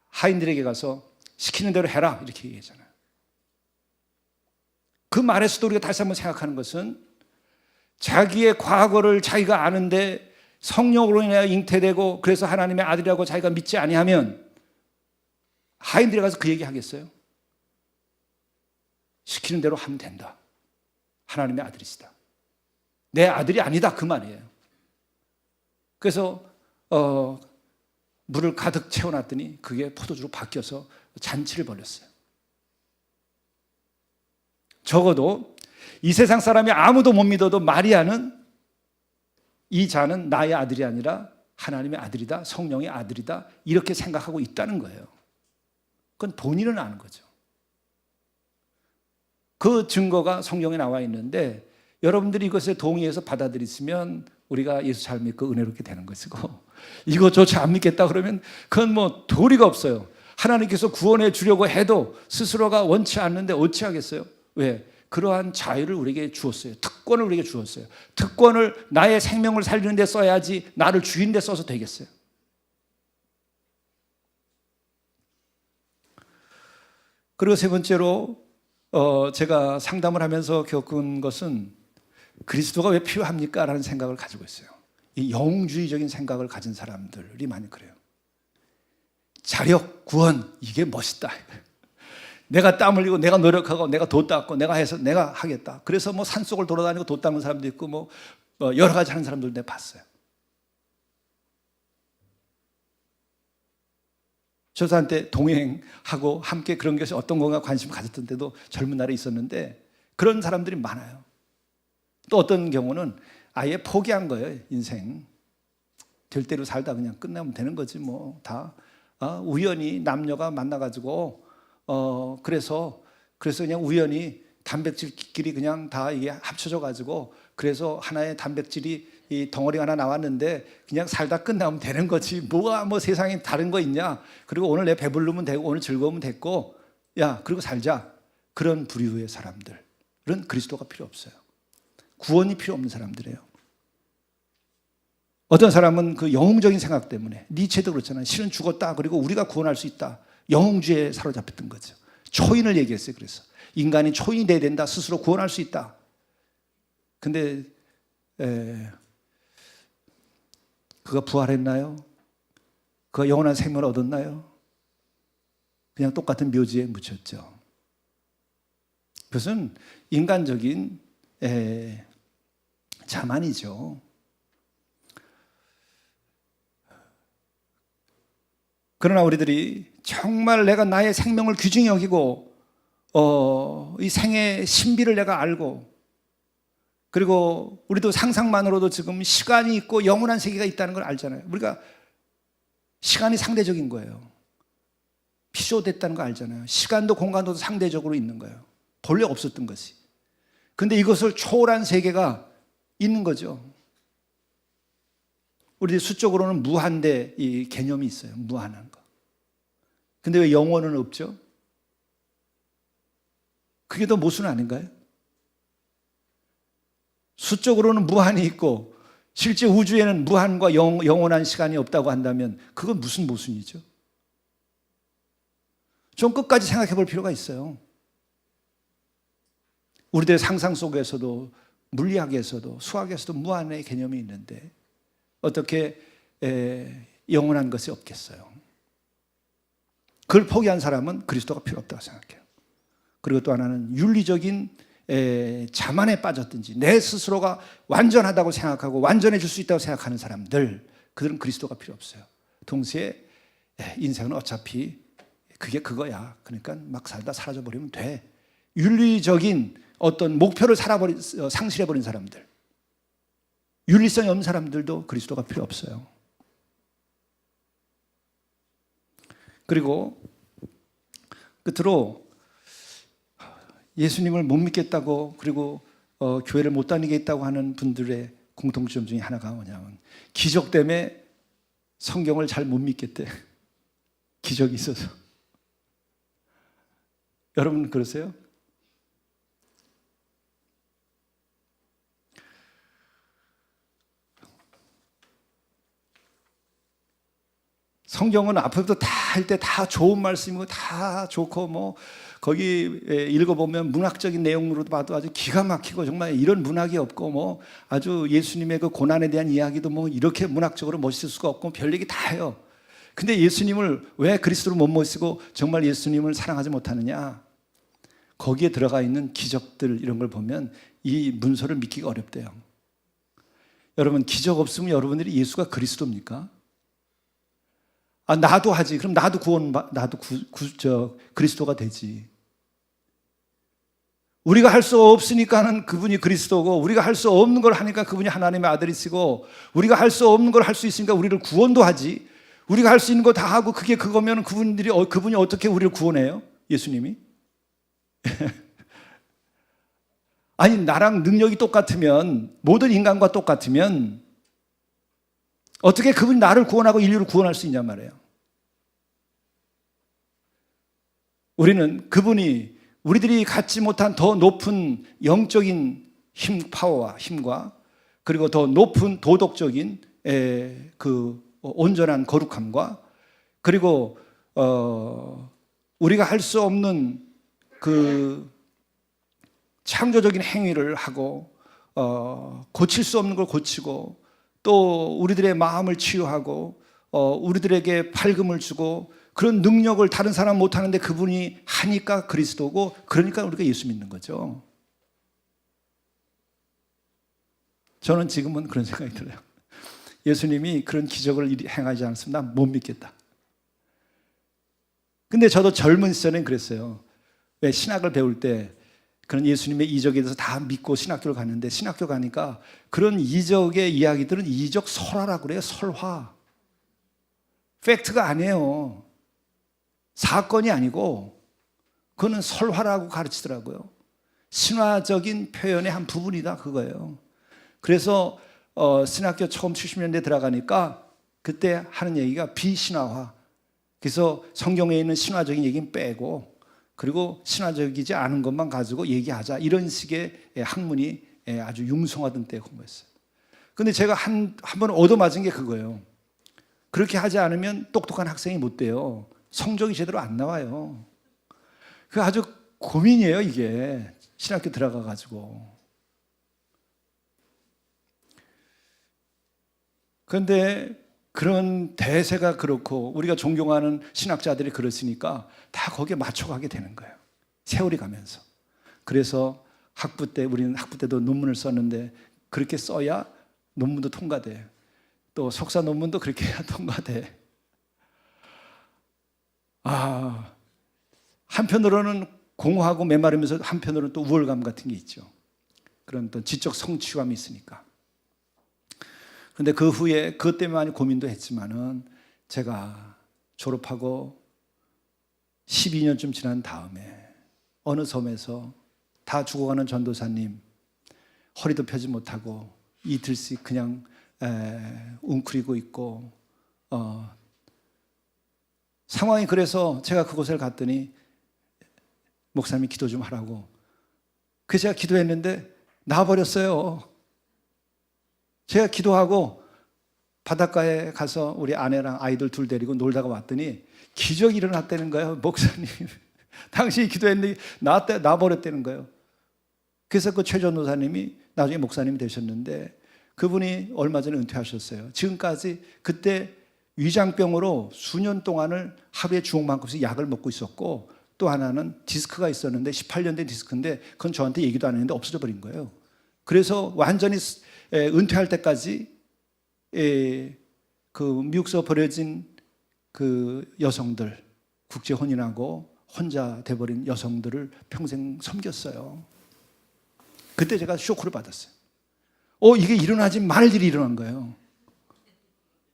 Speaker 1: 하인들에게 가서 시키는 대로 해라 이렇게 얘기하잖아요. 그 말에서도 우리가 다시 한번 생각하는 것은 자기의 과거를 자기가 아는데 성령으로 인하여 잉태되고 그래서 하나님의 아들이라고 자기가 믿지 아니하면 하인들이 가서 그 얘기 하겠어요? 시키는 대로 하면 된다. 하나님의 아들이시다. 내 아들이 아니다 그 말이에요. 그래서 물을 가득 채워놨더니 그게 포도주로 바뀌어서 잔치를 벌였어요. 적어도 이 세상 사람이 아무도 못 믿어도 마리아는 이 자는 나의 아들이 아니라 하나님의 아들이다, 성령의 아들이다 이렇게 생각하고 있다는 거예요. 그건 본인은 아는 거죠. 그 증거가 성경에 나와 있는데 여러분들이 이것에 동의해서 받아들이시면 우리가 예수 잘 믿고 은혜롭게 되는 것이고 이것조차 안 믿겠다 그러면 그건 뭐 도리가 없어요. 하나님께서 구원해 주려고 해도 스스로가 원치 않는데 어찌하겠어요? 왜? 그러한 자유를 우리에게 주었어요. 특권을 우리에게 주었어요. 특권을 나의 생명을 살리는 데 써야지 나를 죽이는 데 써서 되겠어요? 그리고 세 번째로 제가 상담을 하면서 겪은 것은 그리스도가 왜 필요합니까? 라는 생각을 가지고 있어요. 이 영웅주의적인 생각을 가진 사람들이 많이 그래요. 자력, 구원, 이게 멋있다. 내가 땀 흘리고 내가 노력하고 내가 도 닦고 내가 해서 내가 하겠다. 그래서 뭐 산속을 돌아다니고 도 닦는 사람도 있고 뭐 여러 가지 하는 사람들 내가 봤어요. 저한테 동행하고 함께 그런 것이 어떤 건가 관심을 가졌던 때도 젊은 날에 있었는데 그런 사람들이 많아요. 또 어떤 경우는 아예 포기한 거예요. 인생 될 대로 살다 그냥 끝나면 되는 거지 뭐 다 우연히 남녀가 만나가지고 그래서 그냥 우연히 단백질끼리 그냥 다 이게 합쳐져 가지고 그래서 하나의 단백질이 이 덩어리가 하나 나왔는데 그냥 살다 끝나면 되는 거지. 뭐가 뭐 세상에 다른 거 있냐. 그리고 오늘 내 배부르면 되고 오늘 즐거우면 됐고 야 그리고 살자. 그런 부류의 사람들은 그리스도가 필요 없어요. 구원이 필요 없는 사람들이에요. 어떤 사람은 그 영웅적인 생각 때문에 니체도 그렇잖아요. 실은 죽었다. 그리고 우리가 구원할 수 있다. 영웅주의에 사로잡혔던 거죠. 초인을 얘기했어요. 그래서 인간이 초인이 돼야 된다. 스스로 구원할 수 있다. 근데 그가 부활했나요? 그가 영원한 생명을 얻었나요? 그냥 똑같은 묘지에 묻혔죠. 그것은 인간적인 자만이죠. 그러나 우리들이 정말 내가 나의 생명을 귀중히 여기고 이 생의 신비를 내가 알고 그리고 우리도 상상만으로도 지금 시간이 있고 영원한 세계가 있다는 걸 알잖아요. 우리가 시간이 상대적인 거예요. 피조됐다는 거 알잖아요. 시간도 공간도 상대적으로 있는 거예요. 본래 없었던 것이. 근데 이것을 초월한 세계가 있는 거죠. 우리들 수적으로는 무한대 이 개념이 있어요. 무한한 거. 근데 왜 영원은 없죠? 그게 더 모순 아닌가요? 수적으로는 무한이 있고 실제 우주에는 무한과 영원한 시간이 없다고 한다면 그건 무슨 모순이죠? 좀 끝까지 생각해 볼 필요가 있어요. 우리들의 상상 속에서도 물리학에서도 수학에서도 무한의 개념이 있는데 어떻게 영원한 것이 없겠어요? 그걸 포기한 사람은 그리스도가 필요 없다고 생각해요. 그리고 또 하나는 윤리적인 자만에 빠졌든지 내 스스로가 완전하다고 생각하고 완전해질 수 있다고 생각하는 사람들, 그들은 그리스도가 필요 없어요. 동시에 인생은 어차피 그게 그거야. 그러니까 막 살다 사라져버리면 돼. 윤리적인 어떤 목표를 상실해버린 사람들, 윤리성이 없는 사람들도 그리스도가 필요 없어요. 그리고 끝으로 예수님을 못 믿겠다고 그리고 교회를 못 다니겠다고 하는 분들의 공통점 중에 하나가 뭐냐면 기적 때문에 성경을 잘 못 믿겠대. 기적이 있어서. 여러분 그러세요? 성경은 앞에부터 다 할 때 다 좋은 말씀이고 다 좋고 뭐 거기 읽어보면 문학적인 내용으로도 봐도 아주 기가 막히고 정말 이런 문학이 없고 뭐 아주 예수님의 그 고난에 대한 이야기도 뭐 이렇게 문학적으로 멋있을 수가 없고 별 얘기 다 해요. 근데 예수님을 왜 그리스도로 못 모시고 정말 예수님을 사랑하지 못하느냐? 거기에 들어가 있는 기적들 이런 걸 보면 이 문서를 믿기가 어렵대요. 여러분 기적 없으면 여러분들이 예수가 그리스도입니까? 아, 나도 하지. 그럼 나도 그리스도가 되지. 우리가 할 수 없으니까는 그분이 그리스도고, 우리가 할 수 없는 걸 하니까 그분이 하나님의 아들이시고, 우리가 할 수 없는 걸 할 수 있으니까 우리를 구원도 하지. 우리가 할 수 있는 거 다 하고 그게 그거면 그분이 어떻게 우리를 구원해요? 예수님이? 아니, 나랑 능력이 똑같으면, 모든 인간과 똑같으면 어떻게 그분이 나를 구원하고 인류를 구원할 수 있냔 말이에요. 우리는 그분이 우리들이 갖지 못한 더 높은 영적인 파워와 힘과 그리고 더 높은 도덕적인 그 온전한 거룩함과 그리고 우리가 할 수 없는 그 창조적인 행위를 하고 고칠 수 없는 걸 고치고 또 우리들의 마음을 치유하고 우리들에게 밝음을 주고 그런 능력을 다른 사람 못하는데 그분이 하니까 그리스도고 그러니까 우리가 예수 믿는 거죠. 저는 지금은 그런 생각이 들어요. 예수님이 그런 기적을 행하지 않았으면 난 못 믿겠다. 근데 저도 젊은 시절엔 그랬어요. 왜 신학을 배울 때 그런 예수님의 이적에 대해서 다 믿고 신학교를 갔는데 신학교 가니까 그런 이적의 이야기들은 이적 설화라고 그래요. 설화. 팩트가 아니에요. 사건이 아니고 그거는 설화라고 가르치더라고요. 신화적인 표현의 한 부분이다 그거예요. 그래서 신학교 처음 70년대 들어가니까 그때 하는 얘기가 비신화화. 그래서 성경에 있는 신화적인 얘기는 빼고 그리고 신화적이지 않은 것만 가지고 얘기하자. 이런 식의 학문이 아주 융성하던 때 공부했어요. 근데 제가 한 번 얻어맞은 게 그거예요. 그렇게 하지 않으면 똑똑한 학생이 못 돼요. 성적이 제대로 안 나와요. 그 아주 고민이에요, 이게. 신학교 들어가 가지고. 그런데 그런 대세가 그렇고 우리가 존경하는 신학자들이 그렇으니까 다 거기에 맞춰가게 되는 거예요. 세월이 가면서. 그래서 우리는 학부 때도 논문을 썼는데 그렇게 써야 논문도 통과돼요. 또 석사 논문도 그렇게 해야 통과돼. 한편으로는 공허하고 메마르면서 한편으로는 또 우월감 같은 게 있죠. 그런 또 지적 성취감이 있으니까. 그런데 그 후에 그것 때문에 많이 고민도 했지만은 제가 졸업하고 12년쯤 지난 다음에 어느 섬에서 다 죽어가는 전도사님 허리도 펴지 못하고 이틀씩 그냥 웅크리고 있고 상황이 그래서 제가 그곳을 갔더니 목사님이 기도 좀 하라고. 그래서 제가 기도했는데 나와버렸어요. 제가 기도하고 바닷가에 가서 우리 아내랑 아이들 둘 데리고 놀다가 왔더니 기적이 일어났다는 거예요. 목사님 당신이 기도했는데 나와버렸다는 거예요. 그래서 그 최 전도사님이 나중에 목사님이 되셨는데 그분이 얼마 전에 은퇴하셨어요. 지금까지 그때 위장병으로 수년 동안을 하루에 주먹만큼씩 약을 먹고 있었고 또 하나는 디스크가 있었는데 18년 된 디스크인데 그건 저한테 얘기도 안 했는데 없어져 버린 거예요. 그래서 완전히 은퇴할 때까지 그 미국서 버려진 그 여성들 국제 혼인하고 혼자 돼버린 여성들을 평생 섬겼어요. 그때 제가 쇼크를 받았어요. 이게 일어나지 말 일이 일어난 거예요.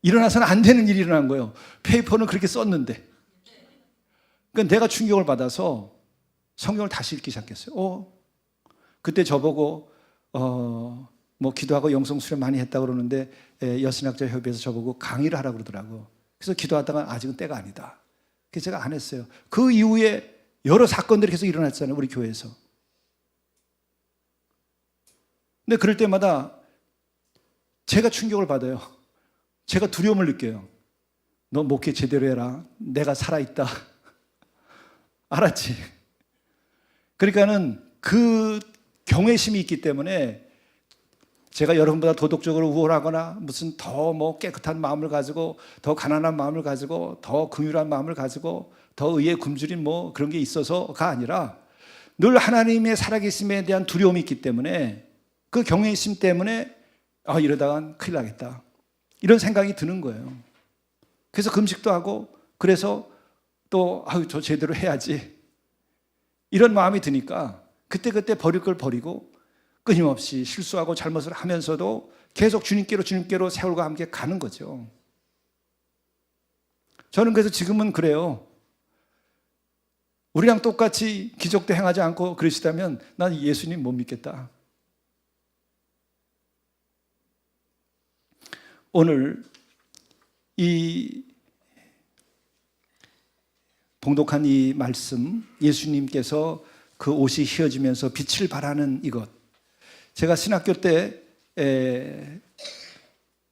Speaker 1: 일어나서는 안 되는 일이 일어난 거예요. 페이퍼는 그렇게 썼는데. 그러니까 내가 충격을 받아서 성경을 다시 읽기 시작했어요. 그때 저보고 뭐 기도하고 영성 수련 많이 했다 그러는데 여신학자 협의회에서 저보고 강의를 하라고 그러더라고. 그래서 기도하다가 아직은 때가 아니다. 그래서 제가 안 했어요. 그 이후에 여러 사건들이 계속 일어났잖아요, 우리 교회에서. 근데 그럴 때마다 제가 충격을 받아요. 제가 두려움을 느껴요. 너 목회 제대로 해라. 내가 살아있다. 알았지? 그러니까는 그 경외심이 있기 때문에 제가 여러분보다 도덕적으로 우월하거나 무슨 더 뭐 깨끗한 마음을 가지고 더 가난한 마음을 가지고 더 긍휼한 마음을 가지고 더 의에 굶주린 뭐 그런 게 있어서가 아니라 늘 하나님의 살아계심에 대한 두려움이 있기 때문에 그 경외심 때문에 이러다간 큰일 나겠다. 이런 생각이 드는 거예요. 그래서 금식도 하고 그래서 또 저 제대로 해야지. 이런 마음이 드니까 그때 버릴 걸 버리고 끊임없이 실수하고 잘못을 하면서도 계속 주님께로 세월과 함께 가는 거죠. 저는 그래서 지금은 그래요. 우리랑 똑같이 기적도 행하지 않고 그러시다면 난 예수님 못 믿겠다. 오늘 이 봉독한 이 말씀, 예수님께서 그 옷이 휘어지면서 빛을 발하는 이것. 제가 신학교 때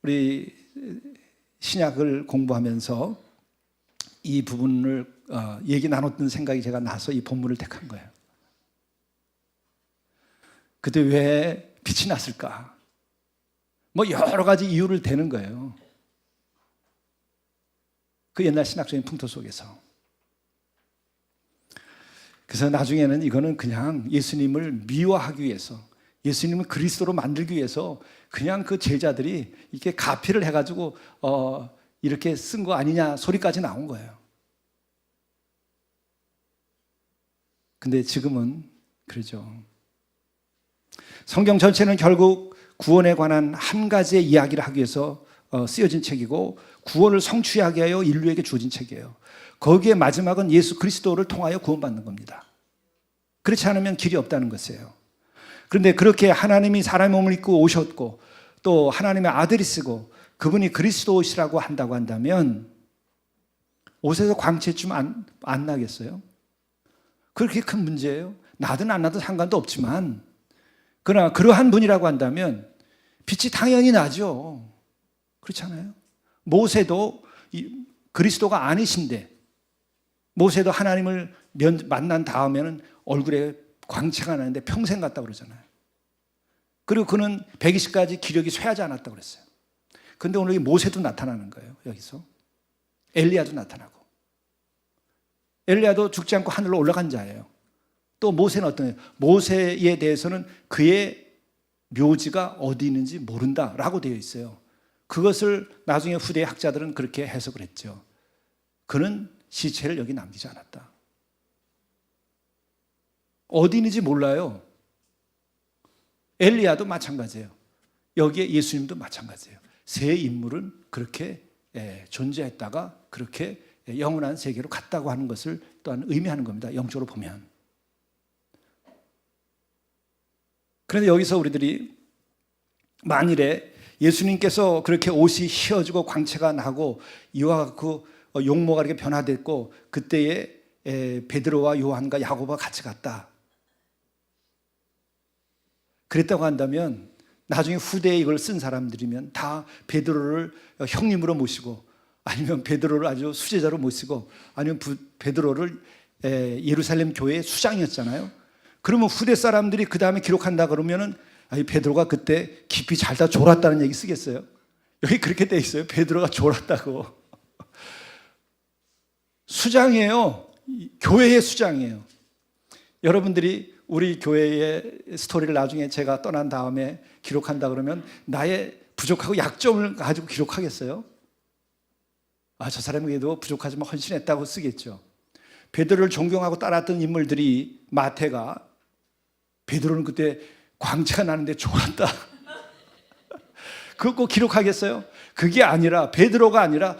Speaker 1: 우리 신약을 공부하면서 이 부분을 얘기 나눴던 생각이 제가 나서 이 본문을 택한 거예요. 그때 왜 빛이 났을까? 뭐 여러 가지 이유를 대는 거예요. 그 옛날 신학적인 풍토 속에서. 그래서 나중에는 이거는 그냥 예수님을 미화하기 위해서, 예수님을 그리스도로 만들기 위해서 그냥 그 제자들이 이렇게 가피를 해가지고 이렇게 쓴 거 아니냐 소리까지 나온 거예요. 근데 지금은 그러죠. 성경 전체는 결국 구원에 관한 한 가지의 이야기를 하기 위해서 쓰여진 책이고 구원을 성취하게 하여 인류에게 주어진 책이에요. 거기에 마지막은 예수 그리스도를 통하여 구원받는 겁니다. 그렇지 않으면 길이 없다는 것이에요. 그런데 그렇게 하나님이 사람의 몸을 입고 오셨고 또 하나님의 아들이시고 그분이 그리스도시라고 한다고 한다면 옷에서 광채춤 안 나겠어요? 그렇게 큰 문제예요? 나든 안 나든 상관도 없지만, 그러나 그러한 분이라고 한다면 빛이 당연히 나죠. 그렇잖아요? 모세도 그리스도가 아니신데, 모세도 하나님을 만난 다음에는 얼굴에 광채가 나는데 평생 갔다고 그러잖아요. 그리고 그는 120까지 기력이 쇠하지 않았다고 그랬어요. 그런데 오늘 모세도 나타나는 거예요. 여기서 엘리야도 나타나고, 엘리야도 죽지 않고 하늘로 올라간 자예요. 또 모세는 어떠냐? 모세에 대해서는 그의 묘지가 어디 있는지 모른다라고 되어 있어요. 그것을 나중에 후대 학자들은 그렇게 해석을 했죠. 그는 시체를 여기 남기지 않았다. 어디 있는지 몰라요. 엘리야도 마찬가지예요. 여기에 예수님도 마찬가지예요. 세 인물은 그렇게 존재했다가 그렇게 영원한 세계로 갔다고 하는 것을 또한 의미하는 겁니다. 영적으로 보면. 그런데 여기서 우리들이 만일에 예수님께서 그렇게 옷이 휘어지고 광채가 나고 이와 그 용모가 이렇게 변화됐고 그때에 베드로와 요한과 야고보가 같이 갔다, 그랬다고 한다면 나중에 후대에 이걸 쓴 사람들이면 다 베드로를 형님으로 모시고, 아니면 베드로를 아주 수제자로 모시고, 아니면 베드로를 예루살렘 교회의 수장이었잖아요. 그러면 후대 사람들이 그 다음에 기록한다 그러면은 베드로가 그때 깊이 잘다 졸았다는 얘기 쓰겠어요? 여기 그렇게 돼 있어요. 베드로가 졸았다고. 수장이에요. 교회의 수장이에요. 여러분들이 우리 교회의 스토리를 나중에 제가 떠난 다음에 기록한다 그러면 나의 부족하고 약점을 가지고 기록하겠어요? 저 사람에게도 부족하지만 헌신했다고 쓰겠죠. 베드로를 존경하고 따랐던 인물들이, 마태가 베드로는 그때 광채가 나는데 졸았다. 그거 꼭 기록하겠어요? 그게 아니라, 베드로가 아니라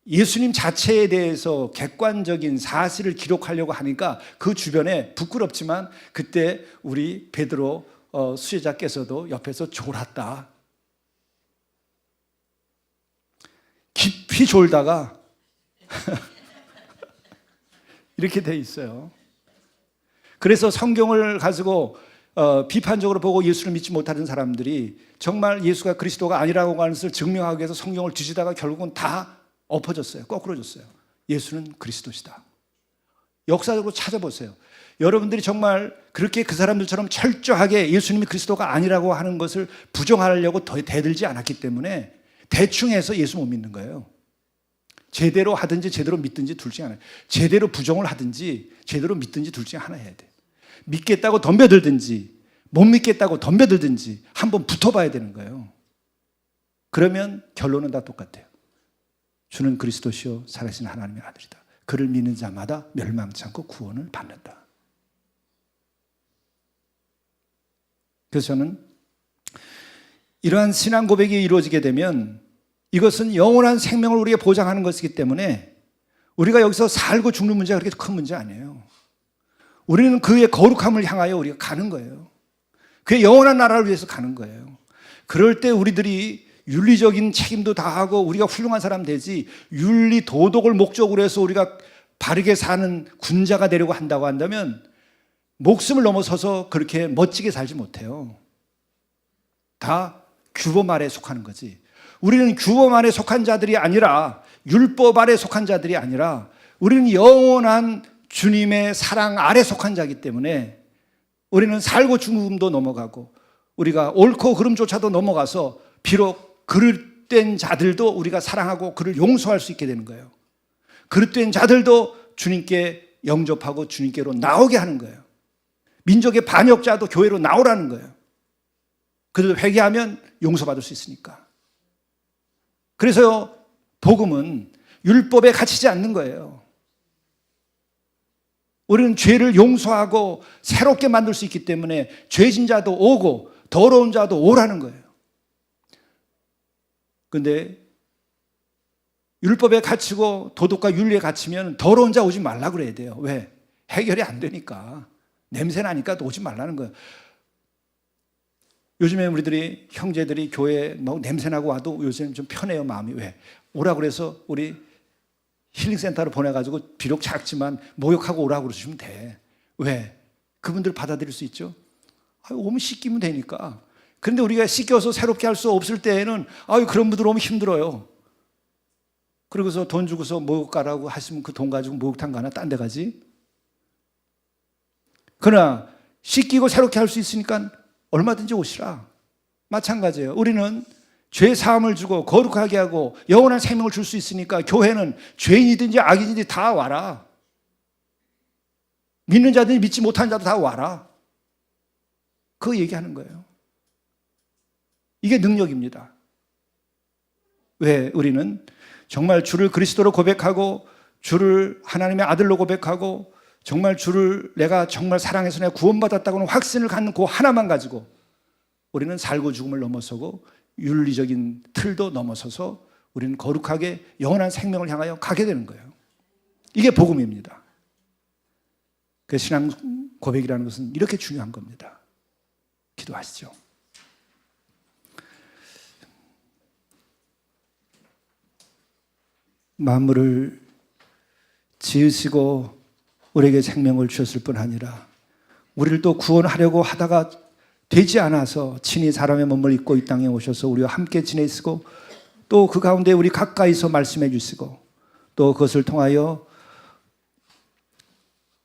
Speaker 1: 예수님 자체에 대해서 객관적인 사실을 기록하려고 하니까 그 주변에 부끄럽지만 그때 우리 베드로 수제자께서도 옆에서 졸았다. 깊이 졸다가 이렇게 돼 있어요. 그래서 성경을 가지고 비판적으로 보고 예수를 믿지 못하는 사람들이 정말 예수가 그리스도가 아니라고 하는 것을 증명하기 위해서 성경을 뒤지다가 결국은 다 엎어졌어요. 거꾸로졌어요. 예수는 그리스도시다. 역사적으로 찾아보세요. 여러분들이 정말 그렇게 그 사람들처럼 철저하게 예수님이 그리스도가 아니라고 하는 것을 부정하려고 더 대들지 않았기 때문에 대충 해서 예수 못 믿는 거예요. 제대로 하든지 제대로 믿든지 둘 중에 하나. 제대로 부정을 하든지 제대로 믿든지 둘 중에 하나 해야 돼. 믿겠다고 덤벼들든지 못 믿겠다고 덤벼들든지 한번 붙어봐야 되는 거예요. 그러면 결론은 다 똑같아요. 주는 그리스도시요 살아계신 하나님의 아들이다. 그를 믿는 자마다 멸망치 않고 구원을 받는다. 그래서 저는 이러한 신앙 고백이 이루어지게 되면 이것은 영원한 생명을 우리에게 보장하는 것이기 때문에 우리가 여기서 살고 죽는 문제가 그렇게 큰 문제 아니에요. 우리는 그의 거룩함을 향하여 우리가 가는 거예요. 그의 영원한 나라를 위해서 가는 거예요. 그럴 때 우리들이 윤리적인 책임도 다하고 우리가 훌륭한 사람 되지, 윤리 도덕을 목적으로 해서 우리가 바르게 사는 군자가 되려고 한다고 한다면 목숨을 넘어서서 그렇게 멋지게 살지 못해요. 다 규범 아래에 속하는 거지. 우리는 규범 아래에 속한 자들이 아니라, 율법 아래에 속한 자들이 아니라, 우리는 영원한 주님의 사랑 아래 속한 자이기 때문에 우리는 살고 죽음도 넘어가고 우리가 옳고 그름조차도 넘어가서 비록 그릇된 자들도 우리가 사랑하고 그를 용서할 수 있게 되는 거예요. 그릇된 자들도 주님께 영접하고 주님께로 나오게 하는 거예요. 민족의 반역자도 교회로 나오라는 거예요. 그들 회개하면 용서받을 수 있으니까. 그래서 복음은 율법에 갇히지 않는 거예요. 우리는 죄를 용서하고 새롭게 만들 수 있기 때문에 죄진 자도 오고 더러운 자도 오라는 거예요. 그런데 율법에 갇히고 도덕과 윤리에 갇히면 더러운 자 오지 말라 그래야 돼요. 왜? 해결이 안 되니까. 냄새 나니까 오지 말라는 거예요. 요즘에 우리들이 형제들이 교회에 막 냄새나고 와도 요새는 좀 편해요, 마음이. 왜? 오라 그래서 우리 힐링센터로 보내가지고 비록 작지만 목욕하고 오라고 그러시면 돼. 왜? 그분들 받아들일 수 있죠. 오면 씻기면 되니까. 그런데 우리가 씻겨서 새롭게 할 수 없을 때에는 그런 분들 오면 힘들어요. 그러고서 돈 주고서 목욕 가라고 하시면 그 돈 가지고 목욕탕 가나 딴 데 가지. 그러나 씻기고 새롭게 할 수 있으니까 얼마든지 오시라. 마찬가지예요. 우리는 죄 사함을 주고 거룩하게 하고 영원한 생명을 줄 수 있으니까 교회는 죄인이든지 악인이든지 다 와라. 믿는 자든지 믿지 못하는 자도 다 와라. 그거 얘기하는 거예요. 이게 능력입니다. 왜? 우리는 정말 주를 그리스도로 고백하고 주를 하나님의 아들로 고백하고 정말 주를 내가 정말 사랑해서 내가 구원받았다고는 확신을 갖는 그 하나만 가지고 우리는 살고 죽음을 넘어서고 윤리적인 틀도 넘어서서 우리는 거룩하게 영원한 생명을 향하여 가게 되는 거예요. 이게 복음입니다. 그 신앙 고백이라는 것은 이렇게 중요한 겁니다. 기도하시죠. 만물을 지으시고 우리에게 생명을 주셨을 뿐 아니라 우리를 또 구원하려고 하다가 되지 않아서 친히 사람의 몸을 입고 이 땅에 오셔서 우리와 함께 지내시고 또 그 가운데 우리 가까이서 말씀해 주시고 또 그것을 통하여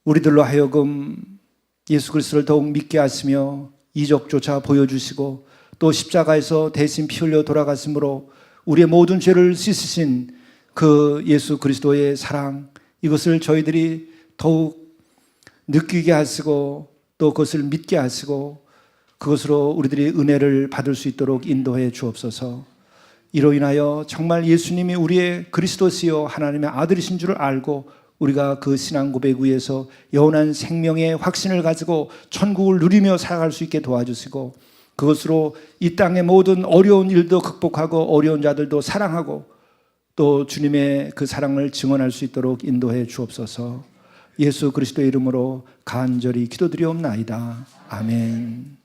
Speaker 1: 우리들로 하여금 예수 그리스도를 더욱 믿게 하시며 이적조차 보여주시고 또 십자가에서 대신 피 흘려 돌아가심으로 우리의 모든 죄를 씻으신 그 예수 그리스도의 사랑, 이것을 저희들이 더욱 느끼게 하시고 또 그것을 믿게 하시고 그것으로 우리들이 은혜를 받을 수 있도록 인도해 주옵소서. 이로 인하여 정말 예수님이 우리의 그리스도시요 하나님의 아들이신 줄 알고 우리가 그 신앙 고백 위에서 영원한 생명의 확신을 가지고 천국을 누리며 살아갈 수 있게 도와주시고 그것으로 이 땅의 모든 어려운 일도 극복하고 어려운 자들도 사랑하고 또 주님의 그 사랑을 증언할 수 있도록 인도해 주옵소서. 예수 그리스도의 이름으로 간절히 기도드리옵나이다. 아멘.